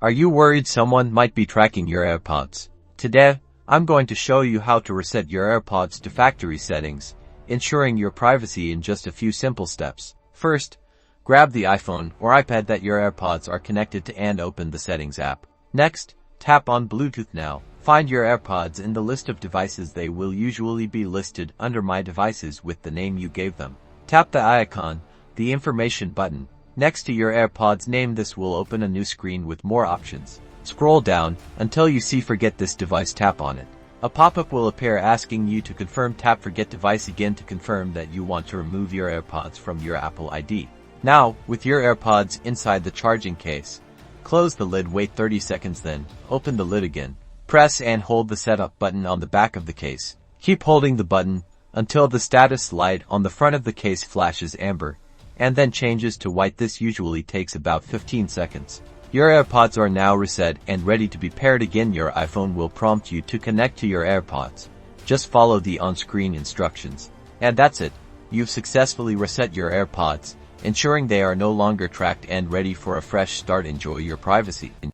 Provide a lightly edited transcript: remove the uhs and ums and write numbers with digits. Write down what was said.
Are you worried someone might be tracking your AirPods? Today, I'm going to show you how to reset your AirPods to factory settings, ensuring your privacy in just a few simple steps. First, grab the iPhone or iPad that your AirPods are connected to and open the Settings app. Next, tap on Bluetooth Now. Find your AirPods in the list of devices. They will usually be listed under My Devices with the name you gave them. Tap the icon, the information button, next to your AirPods name. This will open a new screen with more options. Scroll down until you see Forget this device. Tap on it. A pop-up will appear asking you to confirm. Tap Forget device again to confirm that you want to remove your AirPods from your Apple ID. Now, with your AirPods inside the charging case, close the lid, wait 30 seconds, then open the lid again. Press and hold the setup button on the back of the case. Keep holding the button until the status light on the front of the case flashes amber and then changes to white. This usually takes about 15 seconds. Your AirPods are now reset and ready to be paired again. Your iPhone will prompt you to connect to your AirPods. Just follow the on-screen instructions. And that's it. You've successfully reset your AirPods, ensuring they are no longer tracked and ready for a fresh start. Enjoy your privacy.